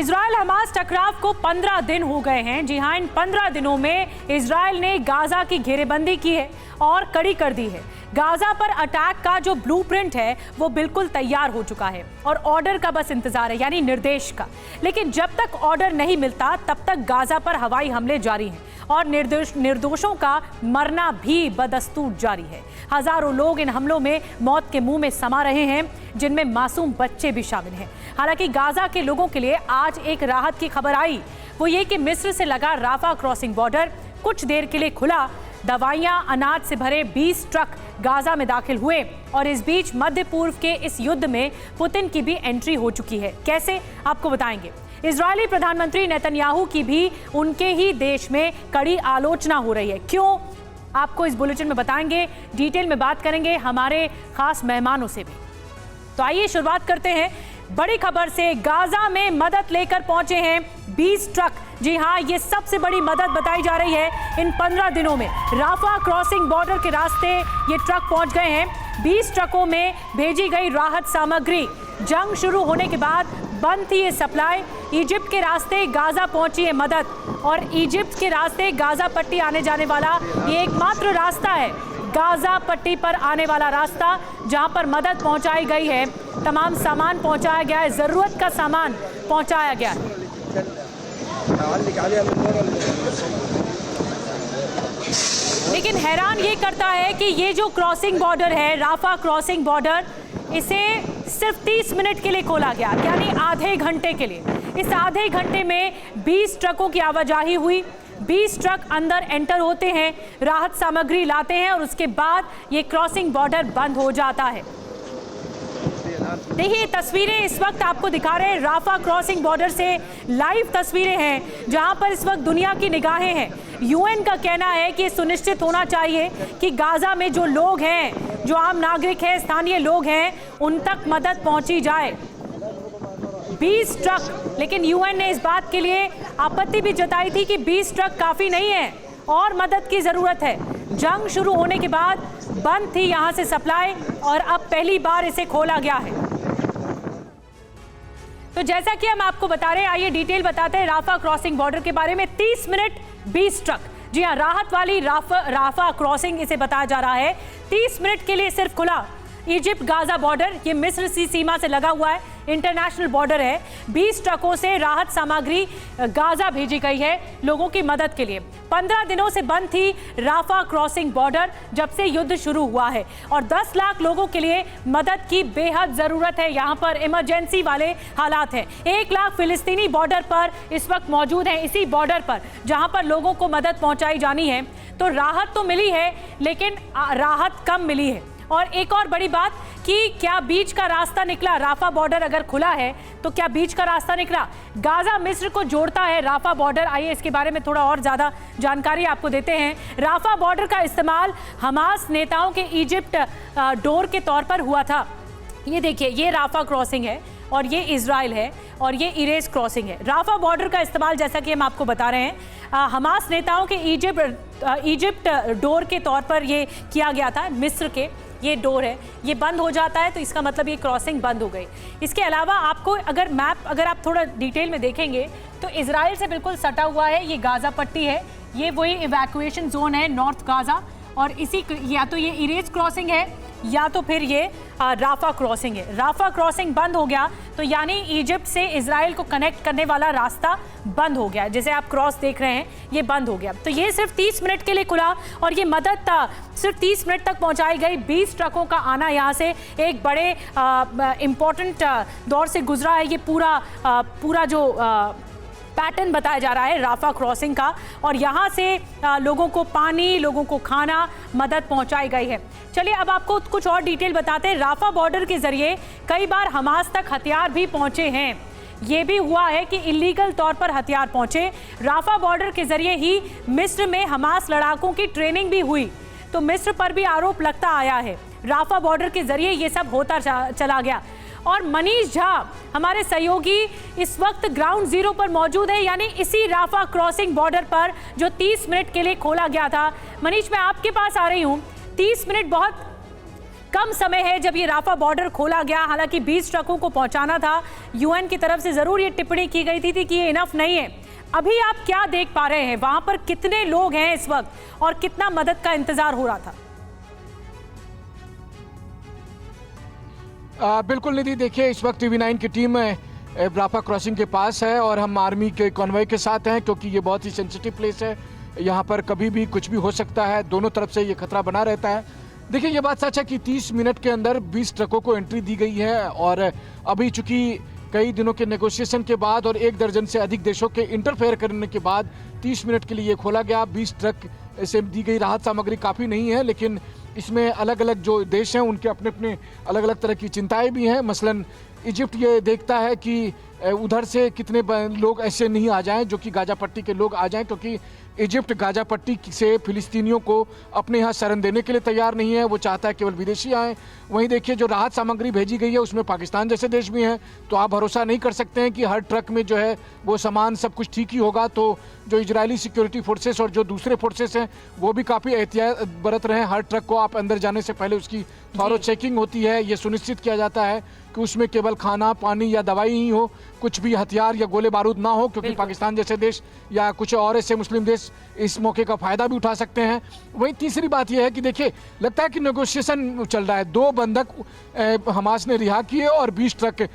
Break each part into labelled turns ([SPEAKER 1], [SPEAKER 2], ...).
[SPEAKER 1] Israel Hamas टकराव को 15 दिन हो गए हैं। जी हाँ, इन 15 दिनों में इजराइल ने गाजा की घेरेबंदी की है और कड़ी कर दी है। गाजा पर अटैक का जो ब्लूप्रिंट है वो बिल्कुल तैयार हो चुका है और ऑर्डर का बस इंतजार है, यानी निर्देश का। लेकिन जब तक ऑर्डर नहीं मिलता तब तक गाजा पर हवाई हमले जारी हैं और निर्दोषों का मरना भी बदस्तूर जारी है। हजारों लोग इन हमलों में मौत के मुंह में समा रहे हैं, जिनमें मासूम बच्चे भी शामिल हैं। हालांकि गाजा के लोगों के लिए आज एक राहत की खबर आई, वो ये कि मिस्र से लगा राफा क्रॉसिंग बॉर्डर कुछ देर के लिए खुला। दवाइयां, अनाज से भरे 20 ट्रक गाजा में दाखिल हुए और इस बीच मध्य पूर्व के इस युद्ध में पुतिन की भी एंट्री हो चुकी है। कैसे, आपको बताएंगे। इजरायली प्रधानमंत्री नेतन्याहू की भी उनके ही देश में कड़ी आलोचना हो रही है। क्यों, आपको इस बुलेटिन में बताएंगे। डिटेल में बात करेंगे हमारे खास मेहमानों से भी। तो आइए शुरुआत करते हैं बड़ी खबर से। गाजा में मदद लेकर पहुंचे हैं 20 ट्रक। जी हां, ये सबसे बड़ी मदद बताई जा रही है इन 15 दिनों में। राफा क्रॉसिंग बॉर्डर के रास्ते ये ट्रक पहुंच गए हैं। 20 ट्रकों में भेजी गई राहत सामग्री। जंग शुरू होने के बाद बंद थी ये सप्लाई। इजिप्ट के रास्ते गाजा पहुंची है मदद और इजिप्ट के रास्ते गाजा पट्टी आने जाने वाला ये एकमात्र रास्ता है। गाजा पट्टी पर आने वाला रास्ता जहां पर मदद पहुंचाई गई है, तमाम सामान पहुंचाया गया है, जरूरत का सामान पहुंचाया गया है। लेकिन हैरान ये करता है कि ये जो क्रॉसिंग बॉर्डर है, राफा क्रॉसिंग बॉर्डर, इसे सिर्फ 30 मिनट के लिए खोला गया, यानी आधे घंटे के लिए। इस आधे घंटे में 20 ट्रकों की आवाजाही हुई। 20 ट्रक अंदर एंटर होते हैं, राहत सामग्री लाते हैं और उसके बाद ये क्रॉसिंग बॉर्डर बंद हो जाता है। देखिए तस्वीरें इस वक्त आपको दिखा रहे हैं, राफा क्रॉसिंग बॉर्डर से लाइव तस्वीरें हैं जहां पर इस वक्त दुनिया की निगाहें हैं। यूएन का कहना है कि सुनिश्चित होना चाहिए कि गाजा में जो लोग हैं, जो आम नागरिक हैं, स्थानीय लोग हैं, उन तक मदद पहुंची जाए। 20 ट्रक, लेकिन यूएन ने इस बात के लिए आपत्ति भी जताई थी कि 20 ट्रक काफी नहीं है और मदद की जरूरत है। जंग शुरू होने के बाद बंद थी यहां से सप्लाई और अब पहली बार इसे खोला गया है। तो जैसा कि हम आपको बता रहे हैं, आइए डिटेल बताते हैं राफा क्रॉसिंग बॉर्डर के बारे में। 30 मिनट 20 ट्रक, जी हाँ, राहत वाली राफा क्रॉसिंग इसे बताया जा रहा है। 30 मिनट के लिए सिर्फ खुला। इजिप्ट गाजा बॉर्डर, ये मिस्र सी सीमा से लगा हुआ है, इंटरनेशनल बॉर्डर है। 20 ट्रकों से राहत सामग्री गाजा भेजी गई है लोगों की मदद के लिए। 15 दिनों से बंद थी राफा क्रॉसिंग बॉर्डर जब से युद्ध शुरू हुआ है और 10 लाख लोगों के लिए मदद की बेहद जरूरत है। यहाँ पर इमरजेंसी वाले हालात हैं। 1 लाख फिलिस्तीनी बॉर्डर पर इस वक्त मौजूद हैं, इसी बॉर्डर पर जहाँ पर लोगों को मदद पहुँचाई जानी है। तो राहत तो मिली है लेकिन राहत कम मिली है। और एक और बड़ी बात कि क्या बीच का रास्ता निकला? राफा बॉर्डर अगर खुला है तो क्या बीच का रास्ता निकला? गाजा मिस्र को जोड़ता है राफा बॉर्डर। आइए इसके बारे में थोड़ा और ज़्यादा जानकारी आपको देते हैं। राफा बॉर्डर का इस्तेमाल हमास नेताओं के इजिप्ट डोर के तौर पर हुआ था। ये देखिए, ये राफा क्रॉसिंग है और ये इजराइल है और ये इरेज क्रॉसिंग है। राफा बॉर्डर का इस्तेमाल, जैसा कि हम आपको बता रहे हैं, हमास नेताओं के इजिप्ट डोर के तौर पर ये किया गया था। मिस्र के ये डोर है, ये बंद हो जाता है तो इसका मतलब ये क्रॉसिंग बंद हो गई। इसके अलावा आपको अगर मैप, अगर आप थोड़ा डिटेल में देखेंगे तो इजराइल से बिल्कुल सटा हुआ है ये गाजा पट्टी है। ये वही इवैक्यूएशन जोन है नॉर्थ गाजा और इसी, या तो ये इरेज क्रॉसिंग है या तो फिर ये राफा क्रॉसिंग है। राफा क्रॉसिंग बंद हो गया तो यानी इजिप्ट से इजराइल को कनेक्ट करने वाला रास्ता बंद हो गया। जैसे आप क्रॉस देख रहे हैं, ये बंद हो गया। तो ये सिर्फ 30 मिनट के लिए खुला और ये मदद सिर्फ 30 मिनट तक पहुंचाई गई। 20 ट्रकों का आना यहाँ से एक बड़े इम्पोर्टेंट दौर से गुजरा है। ये पूरा जो पैटर्न बताया जा रहा है राफा क्रॉसिंग का, और यहाँ से लोगों को पानी, लोगों को खाना, मदद पहुंचाई गई है। चलिए अब आपको कुछ और डिटेल बताते हैं। राफा बॉर्डर के जरिए कई बार हमास तक हथियार भी पहुंचे हैं। ये भी हुआ है कि इलीगल तौर पर हथियार पहुंचे। राफा बॉर्डर के जरिए ही मिस्र में हमास लड़ाकों की ट्रेनिंग भी हुई, तो मिस्र पर भी आरोप लगता आया है। राफा बॉर्डर के जरिए ये सब होता चला गया। और मनीष झा हमारे सहयोगी इस वक्त ग्राउंड जीरो पर मौजूद है, यानी इसी राफा क्रॉसिंग बॉर्डर पर जो 30 मिनट के लिए खोला गया था। मनीष, मैं आपके पास आ रही हूँ। 30 मिनट बहुत कम समय है जब ये राफा बॉर्डर खोला गया। हालांकि 20 ट्रकों को पहुंचाना था, यूएन की तरफ से जरूर ये टिप्पणी की गई थी कि ये इनफ नहीं है। अभी आप क्या देख पा रहे हैं, वहां पर कितने लोग हैं इस वक्त और कितना मदद का इंतजार हो रहा था?
[SPEAKER 2] बिल्कुल निधि, देखिए इस वक्त TV9 की टीम राफा क्रॉसिंग के पास है और हम आर्मी के कॉन्वॉय के साथ हैं, क्योंकि ये बहुत ही सेंसिटिव प्लेस है। यहाँ पर कभी भी कुछ भी हो सकता है, दोनों तरफ से ये खतरा बना रहता है। देखिए ये बात सच है कि 30 मिनट के अंदर 20 ट्रकों को एंट्री दी गई है और अभी चूंकि कई दिनों के नेगोशिएशन के बाद और 1 दर्जन से अधिक देशों के इंटरफेयर करने के बाद 30 मिनट के लिए ये खोला गया। 20 ट्रक से दी गई राहत सामग्री काफ़ी नहीं है, लेकिन इसमें अलग अलग जो देश हैं उनके अपने अपने अलग अलग तरह की चिंताएं भी हैं। मसलन इजिप्ट ये देखता है कि उधर से कितने लोग ऐसे नहीं आ जाएं जो कि गाजा पट्टी के लोग आ जाएं, क्योंकि इजिप्ट गाजा पट्टी से फिलिस्तीनियों को अपने यहाँ शरण देने के लिए तैयार नहीं है। वो चाहता है केवल विदेशी आएँ। वहीं देखिए जो राहत सामग्री भेजी गई है उसमें पाकिस्तान जैसे देश भी हैं, तो आप भरोसा नहीं कर सकते हैं कि हर ट्रक में जो है वो सामान सब कुछ ठीक ही होगा। तो जो इजरायली सिक्योरिटी फोर्सेस और जो दूसरे फोर्सेस हैं वो भी काफ़ी एहतियात बरत रहे हैं। हर ट्रक को आप अंदर जाने से पहले उसकी थॉरो चेकिंग होती है। ये सुनिश्चित किया जाता है कि उसमें केवल खाना पानी या दवाई ही हो, कुछ भी हथियार या गोले बारूद ना हो, क्योंकि पाकिस्तान जैसे देश या कुछ और ऐसे मुस्लिम देश इस मौके का फायदा भी उठा सकते हैं। वहीं तीसरी बात यह है कि देखिए लगता है कि नेगोशिएशन चल रहा है। 2 बंधक हमास ने रिहा किए और 20 ट्रक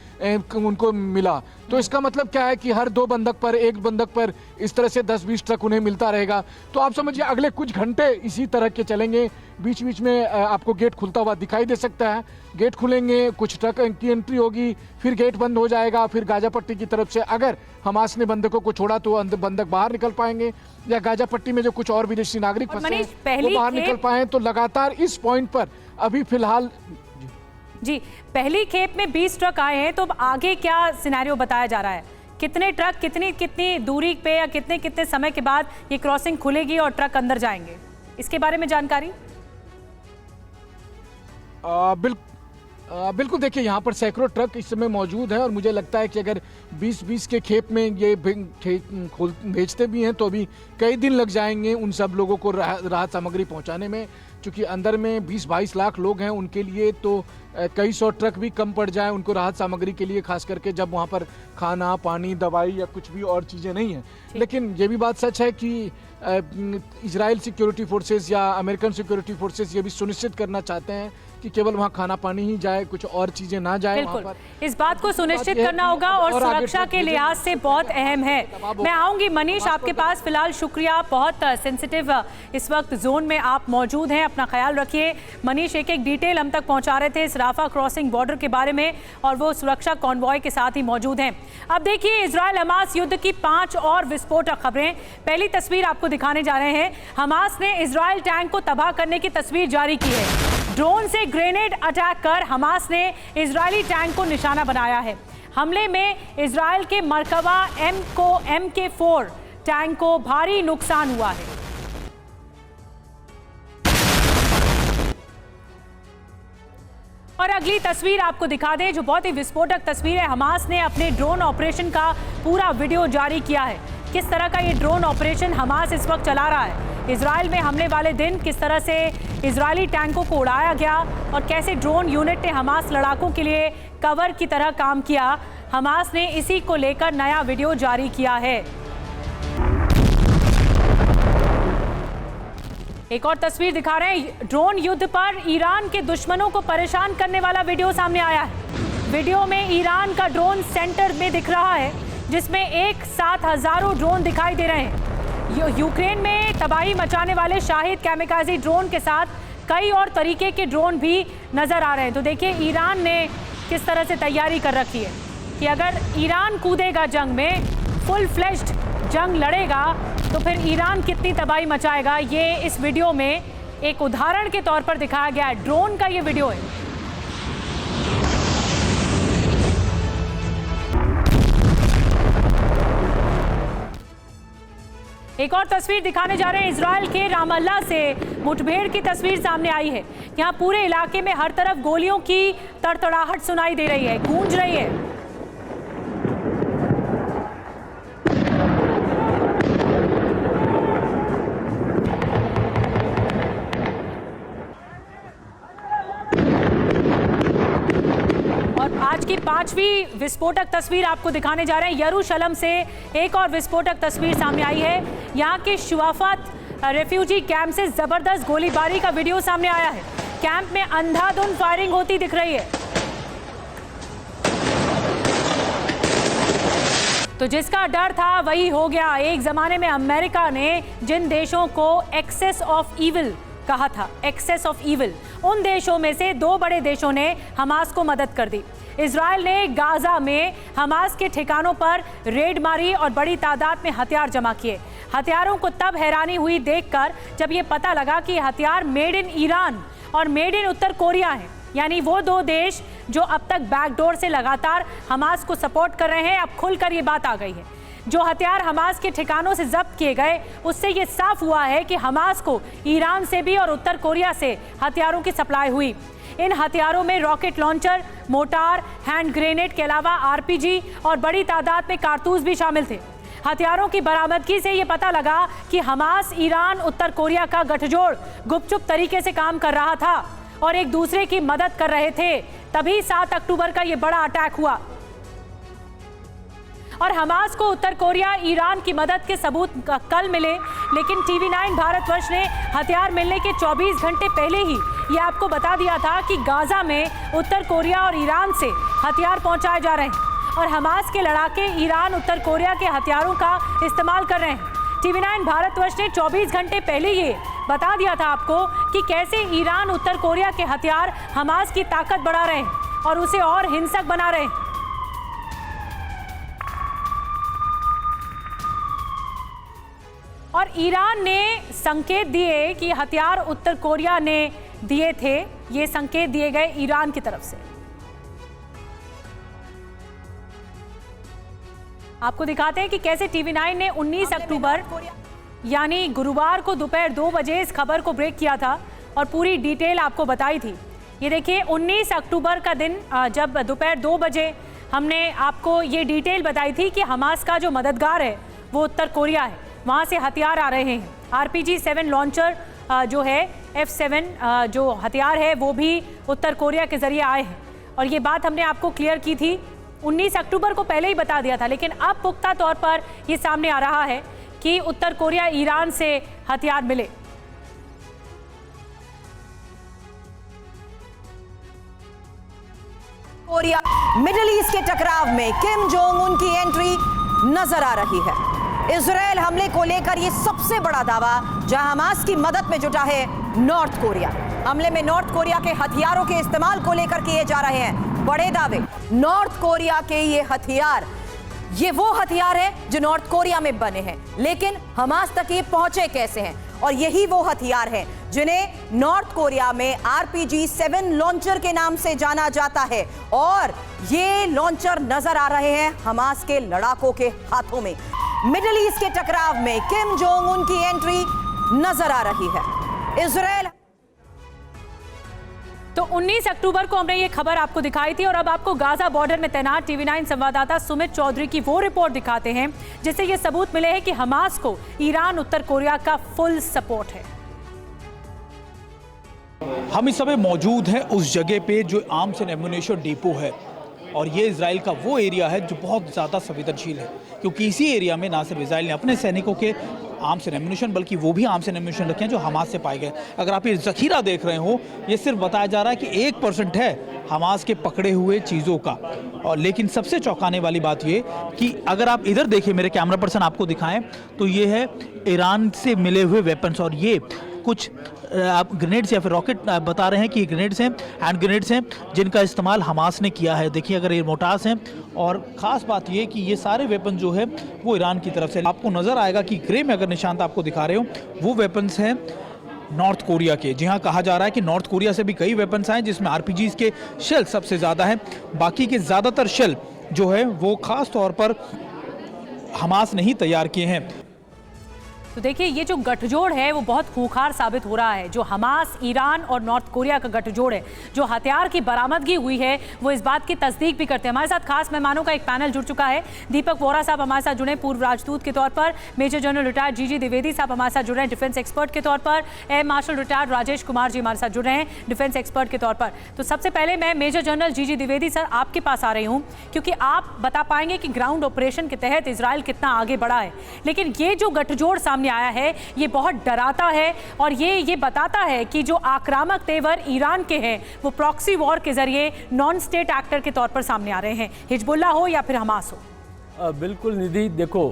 [SPEAKER 2] उनको मिला, तो इसका मतलब क्या है कि हर 2 बंधक पर 1 बंधक पर इस तरह से 10-20 ट्रक उन्हें मिलता रहेगा। तो आप समझिए अगले कुछ घंटे इसी तरह के चलेंगे। बीच बीच में आपको गेट खुलता हुआ दिखाई दे सकता है। गेट खुलेंगे, कुछ ट्रक की एंट्री होगी, फिर गेट बंद हो जाएगा। फिर गाजा पट्टी की तरफ से अगर हमास ने बंधकों को छोड़ा तो बंधक बाहर निकल पाएंगे, या गाजा पट्टी में जो कुछ और विदेशी नागरिक फंसे हैं वो बाहर निकल पाए। तो लगातार इस पॉइंट पर अभी फिलहाल
[SPEAKER 1] जी पहली खेप में 20 ट्रक आए हैं, तो अब आगे क्या सिनेरियो बताया जा रहा है? कितने ट्रक कितनी दूरी पे या कितने समय के बाद ये क्रॉसिंग खुलेगी और ट्रक अंदर जाएंगे, इसके बारे में जानकारी?
[SPEAKER 2] बिल्कुल देखिए यहाँ पर सैकड़ों ट्रक इस समय मौजूद है और मुझे लगता है कि अगर 20-20 के खेप में ये भेजते भी हैं तो अभी कई दिन लग जाएंगे उन सब लोगों को राहत सामग्री पहुंचाने में। क्योंकि अंदर में 20-22 लाख लोग हैं, उनके लिए तो कई सौ ट्रक भी कम पड़ जाए उनको राहत सामग्री के लिए, खास करके जब वहाँ पर खाना पानी दवाई या कुछ भी और चीज़ें नहीं हैं। लेकिन ये भी बात सच है कि इजराइल सिक्योरिटी फोर्सेस या अमेरिकन सिक्योरिटी फोर्सेस ये भी सुनिश्चित करना चाहते हैं कि केवल वहाँ खाना पानी ही जाए, कुछ और चीजें ना जाए वहाँ पर।
[SPEAKER 1] इस बात को सुनिश्चित करना होगा और सुरक्षा के लिहाज से बहुत अहम है। मैं आऊंगी मनीष आपके पास, फिलहाल शुक्रिया, बहुत सेंसिटिव इस वक्त जोन में आप मौजूद हैं, अपना ख्याल रखिए। मनीष एक डिटेल हम तक पहुंचा रहे थे इस राफा क्रॉसिंग बॉर्डर के बारे में और वो सुरक्षा कॉन्वॉय के साथ ही मौजूद हैं। अब देखिए इजरायल हमास युद्ध की 5 और विस्फोटक खबरें। पहली तस्वीर आपको दिखाने जा रहे हैं। हमास ने इजरायल टैंक को तबाह करने की तस्वीर जारी की है। ड्रोन से ग्रेनेड अटैक कर हमास ने इजरायली टैंक को निशाना बनाया है। हमले में इजरायल के मरकबा MK4 टैंक को भारी नुकसान हुआ है। और अगली तस्वीर आपको दिखा दें जो बहुत ही विस्फोटक तस्वीर है। हमास ने अपने ड्रोन ऑपरेशन का पूरा वीडियो जारी किया है। किस तरह का ये ड्रोन ऑपरेशन हमास इस वक्त चला रहा है, इजराइल में हमले वाले दिन किस तरह से इजरायली टैंकों को उड़ाया गया और कैसे ड्रोन यूनिट ने हमास लड़ाकों के लिए कवर की तरह काम किया, हमास ने इसी को लेकर नया वीडियो जारी किया है। एक और तस्वीर दिखा रहे हैं। ड्रोन युद्ध पर ईरान के दुश्मनों को परेशान करने वाला वीडियो सामने आया है। वीडियो में ईरान का ड्रोन सेंटर में दिख रहा है जिसमें एक साथ हजारों ड्रोन दिखाई दे रहे हैं। यूक्रेन में तबाही मचाने वाले शाहिद कैमिकाजी ड्रोन के साथ कई और तरीके के ड्रोन भी नजर आ रहे हैं। तो देखिए ईरान ने किस तरह से तैयारी कर रखी है कि अगर ईरान कूदेगा जंग में, फुल फ्लेश्ड जंग लड़ेगा, तो फिर ईरान कितनी तबाही मचाएगा। ये इस वीडियो में एक उदाहरण के तौर पर दिखाया गया है। ड्रोन का ये वीडियो है। एक और तस्वीर दिखाने जा रहे हैं। इजराइल के रामल्ला से मुठभेड़ की तस्वीर सामने आई है। यहाँ पूरे इलाके में हर तरफ गोलियों की तड़तड़ाहट सुनाई दे रही है, गूंज रही है। पांचवी विस्फोटक तस्वीर आपको दिखाने जा रहे हैं। यरूशलम से एक और विस्फोटक तस्वीर सामने आई है। यहाँ के शुआफात रेफ्यूजी कैंप से जबरदस्त गोलीबारी का वीडियो सामने आया है। कैंप में अंधाधुंध फायरिंग होती दिख रही है। तो जिसका डर था वही हो गया। एक जमाने में अमेरिका ने जिन देशों को एक्सेस ऑफ ईविल कहा था, एक्सेस ऑफ ईविल, उन देशों में से दो बड़े देशों ने हमास को मदद कर दी। इजराइल ने गाजा में हमास के ठिकानों पर रेड मारी और बड़ी तादाद में हथियार जमा किए। हथियारों को तब हैरानी हुई देखकर जब ये पता लगा कि हथियार मेड इन ईरान और मेड इन उत्तर कोरिया हैं। यानी वो दो देश जो अब तक बैकडोर से लगातार हमास को सपोर्ट कर रहे हैं, अब खुलकर ये बात आ गई है। जो हथियार हमास के ठिकानों से जब्त किए गए, उससे ये साफ हुआ है कि हमास को ईरान से भी और उत्तर कोरिया से हथियारों की सप्लाई हुई। इन हथियारों में rocket launcher, motor, hand grenade के अलावा आरपीजी और बड़ी तादाद में कारतूस भी शामिल थे। हथियारों की बरामदगी से ये पता लगा कि हमास, ईरान, उत्तर कोरिया का गठजोड़ गुपचुप तरीके से काम कर रहा था और एक दूसरे की मदद कर रहे थे। तभी 7 अक्टूबर का ये बड़ा अटैक हुआ और हमास को उत्तर कोरिया, ईरान की मदद के सबूत कल मिले, लेकिन TV9 भारतवर्ष ने हथियार मिलने के 24 घंटे पहले ही ये आपको बता दिया था कि गाजा में उत्तर कोरिया और ईरान से हथियार पहुंचाए जा रहे हैं और हमास के लड़ाके ईरान, उत्तर कोरिया के हथियारों का इस्तेमाल कर रहे हैं। TV9 भारतवर्ष ने 24 घंटे पहले ये बता दिया था आपको कि कैसे ईरान, उत्तर कोरिया के हथियार हमास की ताकत बढ़ा रहे हैं और उसे और हिंसक बना रहे हैं। और ईरान ने संकेत दिए कि हथियार उत्तर कोरिया ने दिए थे। ये संकेत दिए गए ईरान की तरफ से। आपको दिखाते हैं कि कैसे TV9 ने 19 अक्टूबर यानी गुरुवार को दोपहर 2 बजे इस खबर को ब्रेक किया था और पूरी डिटेल आपको बताई थी। ये देखिए 19 अक्टूबर का दिन, जब दोपहर 2 बजे हमने आपको ये डिटेल बताई थी कि हमास का जो मददगार है वो उत्तर कोरिया है, वहाँ से हथियार आ रहे हैं। RPG 7 लॉन्चर जो है, F7 जो हथियार है वो भी उत्तर कोरिया के जरिए आए हैं और ये बात हमने आपको क्लियर की थी। 19 अक्टूबर को पहले ही बता दिया था, लेकिन अब पुख्ता तौर पर ये सामने आ रहा है कि उत्तर कोरिया, ईरान से हथियार मिले।
[SPEAKER 3] कोरिया मिडिल ईस्ट के टकराव में किम जोंग उन की एंट्री नजर आ रही है। इजराइल हमले को लेकर यह सबसे बड़ा दावा जहां हमास की मदद में जुटा है नॉर्थ कोरिया। हमले में नॉर्थ कोरिया के हथियारों के इस्तेमाल को लेकर किए जा रहे हैं बड़े दावे। नॉर्थ कोरिया के ये वो हथियार है जो नॉर्थ कोरिया में बने हैं, लेकिन हमास तक ये पहुंचे कैसे हैं? और यही वो हथियार हैं जिन्हें नॉर्थ कोरिया में RPG 7 लॉन्चर के नाम से जाना जाता है और ये लॉन्चर नजर आ रहे हैं हमास के लड़ाकों के हाथों में। मिडिल ईस्ट के टकराव में किम जोंग उन की एंट्री नजर आ रही है। इजराइल
[SPEAKER 1] तो 19 अक्टूबर को हमने ये खबर आपको दिखाई थी और अब आपको गाजा बॉर्डर में तैनात TV9 संवाददाता सुमित चौधरी की वो रिपोर्ट दिखाते हैं जिससे ये सबूत मिले हैं कि हमास को ईरान, उत्तर कोरिया का फुल सपोर्ट है।
[SPEAKER 4] हम इस समय मौजूद हैं उस जगह पे जो आर्म्स एंड एम्युनिशन डिपो है और ये इजराइल का वो एरिया है जो बहुत ज़्यादा संवेदनशील है, क्योंकि इसी एरिया में ना सिर्फ इजराइल ने अपने सैनिकों के आर्म्स एंड एम्युनिशन बल्कि वो भी आर्म्स एंड एम्युनिशन रखे हैं जो हमास से पाए गए। अगर आप ये ज़खीरा देख रहे हो, ये सिर्फ बताया जा रहा है कि 1% है हमास के पकड़े हुए चीज़ों का। और लेकिन सबसे चौंकाने वाली बात ये कि अगर आप इधर देखिए, मेरे कैमरा पर्सन आपको दिखाएं, तो ये है ईरान से मिले हुए वेपन्स और ये कुछ आप ग्रेनेड्स या फिर रॉकेट बता रहे हैं कि ग्रेनेड्स हैं, हैंड ग्रेनेड्स हैं जिनका इस्तेमाल हमास ने किया है। देखिए अगर ये मोटार्स हैं और ख़ास बात ये कि ये सारे वेपन जो है वो ईरान की तरफ से। आपको नज़र आएगा कि ग्रे में अगर निशान आपको दिखा रहे हो वो वेपन्स हैं नॉर्थ कोरिया के, जहां कहा जा रहा है कि नॉर्थ कोरिया से भी कई वेपन्स आए जिसमें RPGs के शेल सबसे ज़्यादा हैं। बाकी के ज़्यादातर शेल जो है वो ख़ास तौर पर हमास ने ही तैयार किए हैं।
[SPEAKER 1] तो देखिए ये जो गठजोड़ है वो बहुत खूंखार साबित हो रहा है। जो हमास, ईरान और नॉर्थ कोरिया का गठजोड़ है, जो हथियार की बरामदगी हुई है, वो इस बात की तस्दीक भी करते हैं। हमारे साथ खास मेहमानों का एक पैनल जुड़ चुका है। दीपक वोरा साहब हमारे साथ जुड़े पूर्व राजदूत के तौर पर, मेजर जनरल रिटायर्ड जीजी द्विवेदी साहब हमारे साथ जुड़ रहे हैं डिफेंस एक्सपर्ट के तौर पर, air marshal retired Rajesh Kumar ji हमारे साथ जुड़ रहे हैं डिफेंस एक्सपर्ट के तौर पर। तो सबसे पहले मैं मेजर जनरल जीजी द्विवेदी सर आपके पास आ रही हूँ, क्योंकि आप बता पाएंगे कि ग्राउंड ऑपरेशन के तहत इजराइल कितना आगे बढ़ा है। लेकिन ये जो गठजोड़ सामने आया है ये बहुत डराता है और ये बताता है कि जो आक्रामक तेवर ईरान के हैं वो प्रॉक्सी वॉर के जरिए नॉन स्टेट एक्टर के तौर पर सामने आ रहे हैं, हिजबुल्लाह हो या फिर हमास हो।
[SPEAKER 5] बिल्कुल निधि, देखो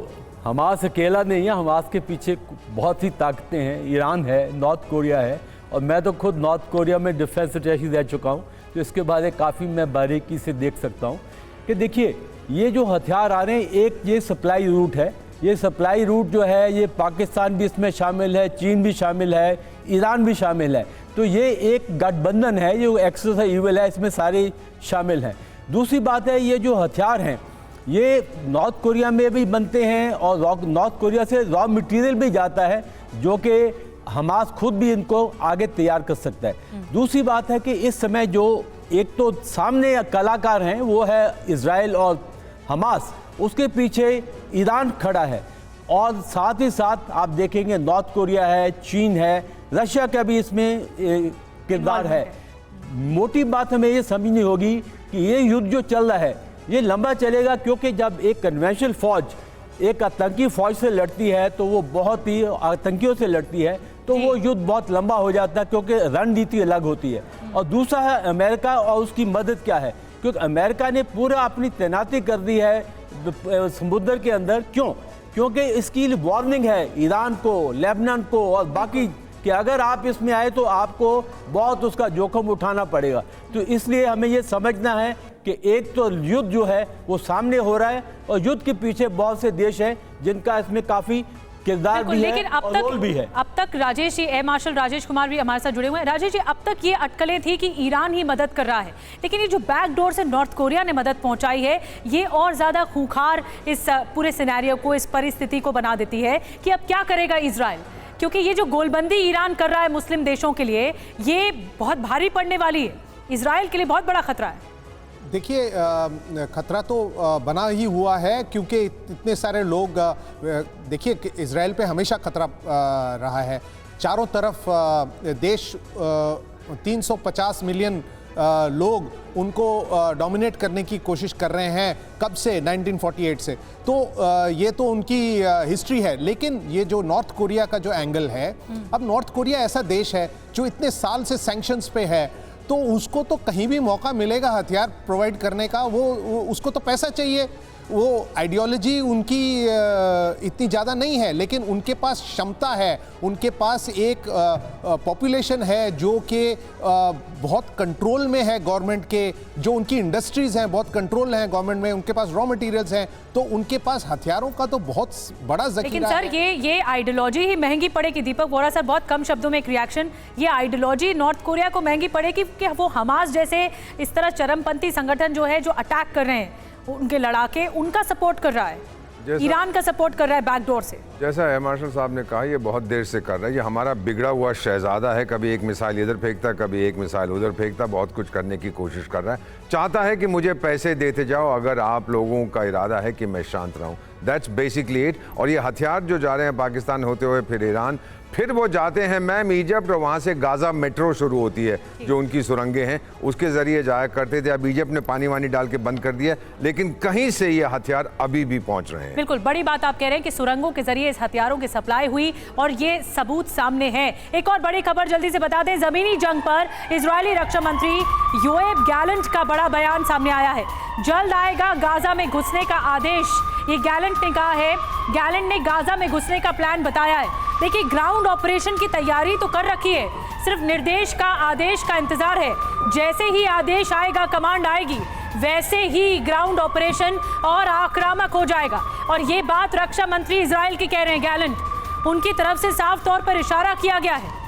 [SPEAKER 5] हमास अकेला नहीं है, हमास के पीछे बहुत सी ताकतें हैं। ईरान है, नॉर्थ कोरिया है, और मैं तो खुद नॉर्थ कोरिया में डिफेंस अटैची रह चुका हूँ, तो इसके बारे में काफ़ी मैं बारीकी से देख सकता हूँ कि देखिए ये जो हथियार आ रहे हैं, एक ये सप्लाई रूट है। ये सप्लाई रूट जो है ये पाकिस्तान भी इसमें शामिल है, चीन भी शामिल है, ईरान भी शामिल है। तो ये एक गठबंधन है, ये एक्सेस ईविल है, इसमें सारे शामिल हैं। दूसरी बात है ये जो हथियार हैं ये नॉर्थ कोरिया में भी बनते हैं और नॉर्थ कोरिया से रॉ मटेरियल भी जाता है जो कि हमास खुद भी इनको आगे तैयार कर सकता है। दूसरी बात है कि इस समय जो एक तो सामने कलाकार हैं वो है इजराइल और हमास, उसके पीछे ईरान खड़ा है, और साथ ही साथ आप देखेंगे नॉर्थ कोरिया है, चीन है, रशिया का भी इसमें किरदार है। मोटी बात हमें ये समझनी होगी कि ये युद्ध जो चल रहा है ये लंबा चलेगा, क्योंकि जब एक कन्वेंशनल फौज एक आतंकी फौज से लड़ती है तो वो बहुत ही आतंकियों से लड़ती है, तो वो युद्ध बहुत लंबा हो जाता है क्योंकि रणनीति अलग होती है। और दूसरा है अमेरिका और उसकी मदद क्या है, क्योंकि अमेरिका ने पूरा अपनी तैनाती कर दी है समुद्र के अंदर। क्यों? क्योंकि इसकी वार्निंग है ईरान को, लेबनान को और बाकी कि अगर आप इसमें आए तो आपको बहुत उसका जोखिम उठाना पड़ेगा। तो इसलिए हमें ये समझना है कि एक तो युद्ध जो है वो सामने हो रहा है और युद्ध के पीछे बहुत से देश हैं जिनका इसमें काफ़ी किरदार भी है और रोल भी है।
[SPEAKER 1] अब तक राजेश जी, एयर मार्शल राजेश कुमार भी हमारे साथ जुड़े हुए हैं। राजेश जी, अब तक ये अटकलें थी कि ईरान ही मदद कर रहा है, लेकिन ये जो बैकडोर से नॉर्थ कोरिया ने मदद पहुंचाई है ये और ज़्यादा खूंखार इस पूरे सिनेरियो को, इस परिस्थिति को बना देती है कि अब क्या करेगा इजराइल, क्योंकि ये जो गोलबंदी ईरान कर रहा है मुस्लिम देशों के लिए ये बहुत भारी पड़ने वाली है, इजराइल के लिए बहुत बड़ा खतरा है।
[SPEAKER 6] देखिए खतरा तो बना ही हुआ है, क्योंकि इतने सारे लोग, देखिए इजराइल पे हमेशा खतरा रहा है। चारों तरफ देश 350 मिलियन लोग उनको डोमिनेट करने की कोशिश कर रहे हैं कब से, 1948 से। तो ये तो उनकी हिस्ट्री है। लेकिन ये जो नॉर्थ कोरिया का जो एंगल है, अब नॉर्थ कोरिया ऐसा देश है जो इतने साल से सैंक्शंस पे है, तो उसको तो कहीं भी मौका मिलेगा हथियार प्रोवाइड करने का, वो उसको तो पैसा चाहिए। वो आइडियोलॉजी उनकी इतनी ज़्यादा नहीं है, लेकिन उनके पास क्षमता है, उनके पास एक पॉपुलेशन है जो कि बहुत कंट्रोल में है गवर्नमेंट के, जो उनकी इंडस्ट्रीज़ हैं बहुत कंट्रोल हैं गवर्नमेंट में, उनके पास रॉ मटेरियल्स हैं, तो उनके पास हथियारों का तो बहुत बड़ा ज़ख़ीरा है।
[SPEAKER 1] लेकिन सर ये आइडियोलॉजी ही महंगी पड़ेगी। दीपक वोरा सर, बहुत कम शब्दों में एक रिएक्शन, ये आइडियोलॉजी नॉर्थ कोरिया को महंगी पड़ेगी कि वो हमास जैसे इस तरह चरमपंथी संगठन जो है, जो अटैक कर रहे हैं उनके लड़ाके, उनका सपोर्ट कर रहा है, ईरान का सपोर्ट कर रहा है बैकडोर से।
[SPEAKER 7] जैसा एयर मार्शल साहब ने कहा, ये बहुत देर से कर रहा है, ये हमारा बिगड़ा हुआ शहजादा है, कभी एक मिसाइल इधर फेंकता, कभी एक मिसाइल उधर फेंकता, बहुत कुछ करने की कोशिश कर रहा है, चाहता है कि मुझे पैसे देते जाओ अगर आप लोगों का इरादा है कि मैं शांत रहूं। That's basically it. और ये हथियार जो जा रहे हैं पाकिस्तान होते हुए फिर ईरान, फिर वो जाते हैं मैम इजिप्ट, और वहाँ से गाज़ा मेट्रो शुरू होती है जो उनकी सुरंगें हैं, उसके ज़रिए जाया करते थे। अब इजिप्ट ने पानी वानी डाल के बंद कर दिया, लेकिन कहीं से ये हथियार अभी भी पहुँच रहे हैं।
[SPEAKER 1] बिल्कुल बड़ी बात आप कह रहे हैं कि सुरंगों के जरिए इस हथियारों की सप्लाई हुई और ये सबूत सामने है। एक और बड़ी खबर जल्दी से बता दें, जमीनी जंग पर इजरायली रक्षा मंत्री योएब गैलेंट का बड़ा बयान सामने आया है। जल्द आएगा गाजा में घुसने का आदेश, ये गैलेंट ने कहा है। गैलेंट ने गाजा में घुसने का प्लान बताया है। देखिए, ग्राउंड ऑपरेशन की तैयारी तो कर रखी है, सिर्फ निर्देश का, आदेश का इंतजार है। जैसे ही आदेश आएगा, कमांड आएगी, वैसे ही ग्राउंड ऑपरेशन और आक्रामक हो जाएगा। और ये बात रक्षा मंत्री इजराइल की कह रहे हैं गैलेंट, उनकी तरफ से साफ तौर पर इशारा किया गया है।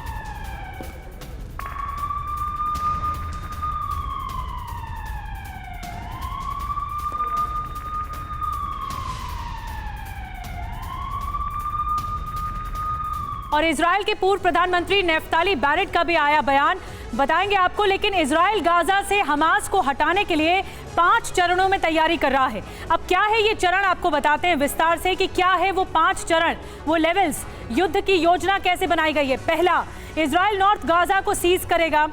[SPEAKER 1] और इजराइल के पूर्व प्रधानमंत्री नेफ्ताली बैरेट का भी आया बयान, बताएंगे आपको। लेकिन इजराइल गाजा से हमास को हटाने के लिए 5 चरणों में तैयारी कर रहा है। अब क्या है ये चरण, आपको बताते हैं विस्तार से कि क्या है वो 5 चरण, वो लेवल्स, युद्ध की योजना कैसे बनाई गई है। पहला, इजराइल नॉर्थ गाजा को सीज करेगा।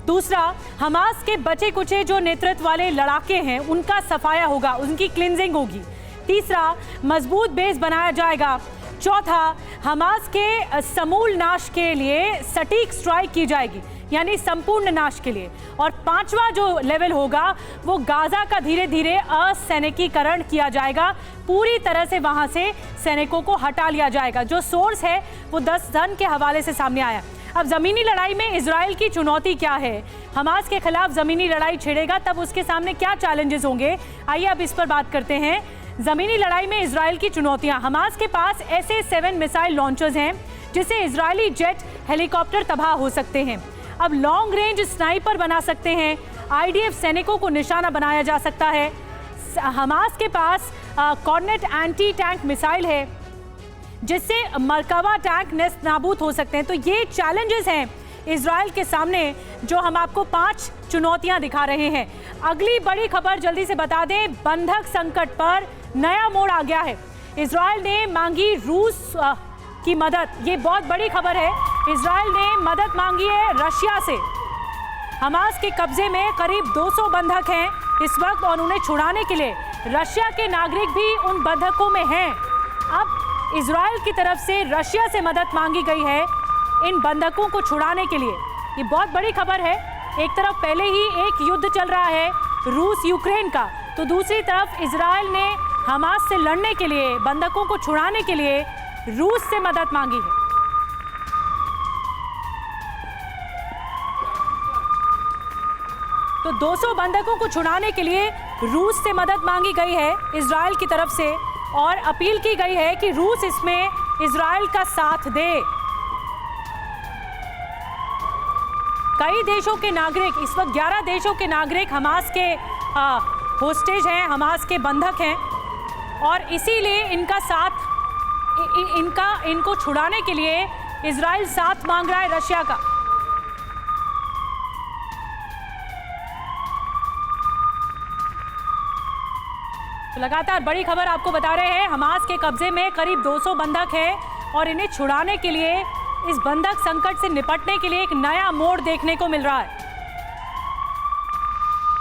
[SPEAKER 1] दूसरा, हमास के बचे कुचे जो नेतृत्व वाले लड़ाके हैं उनका सफाया होगा, उनकी क्लिनजिंग होगी। तीसरा, मजबूत बेस बनाया जाएगा। चौथा, हमास के समूल नाश के लिए सटीक स्ट्राइक की जाएगी, यानी संपूर्ण नाश के लिए। और 5वां जो लेवल होगा वो गाजा का धीरे धीरे असैनिकीकरण किया जाएगा, पूरी तरह से वहां से सैनिकों को हटा लिया जाएगा। जो सोर्स है वो 10 धन के हवाले से सामने आया। अब जमीनी लड़ाई में इजराइल की चुनौती क्या है, हमास के खिलाफ जमीनी लड़ाई छिड़ेगा तब उसके सामने क्या चैलेंजेस होंगे, आइए अब इस पर बात करते हैं। जमीनी लड़ाई में इजराइल की चुनौतियां, हमास के पास ऐसे 7 मिसाइल लॉन्चर्स हैं जिससे इजरायली जेट, हेलीकॉप्टर तबाह हो सकते हैं। अब लॉन्ग रेंज स्नाइपर बना सकते हैं, आईडीएफ सैनिकों को निशाना बनाया जा सकता है। हमास के पास कॉर्नेट एंटी टैंक मिसाइल है जिससे मरकबा टैंक नेस्त नाबूद हो सकते हैं। तो ये चैलेंजेस हैं इजराइल के सामने जो हम आपको 5 चुनौतियां दिखा रहे हैं। अगली बड़ी खबर जल्दी से बता दें, बंधक संकट पर नया मोड़ आ गया है। इजराइल ने मांगी रूस की मदद, ये बहुत बड़ी खबर है। इजराइल ने मदद मांगी है रशिया से। हमास के कब्जे में करीब 200 बंधक हैं इस वक्त और उन्हें छुड़ाने के लिए रशिया के नागरिक भी उन बंधकों में हैं। अब इजराइल की तरफ से रशिया से मदद मांगी गई है इन बंधकों को छुड़ाने के लिए। ये बहुत बड़ी खबर है। एक तरफ पहले ही एक युद्ध चल रहा है रूस यूक्रेन का, तो दूसरी तरफ इजराइल ने हमास से लड़ने के लिए, बंधकों को छुड़ाने के लिए रूस से मदद मांगी है। तो 200 बंधकों को छुड़ाने के लिए रूस से मदद मांगी गई है इजराइल की तरफ से और अपील की गई है कि रूस इसमें इजराइल का साथ दे। कई देशों के नागरिक, इस वक्त 11 देशों के नागरिक हमास के होस्टेज हैं, हमास के बंधक हैं और इसीलिए इनका साथ, इनको छुड़ाने के लिए इजराइल साथ मांग रहा है रशिया का। तो लगातार बड़ी खबर आपको बता रहे हैं, हमास के कब्जे में करीब 200 बंधक हैं और इन्हें छुड़ाने के लिए, इस बंधक संकट से निपटने के लिए एक नया मोड़ देखने को मिल रहा है।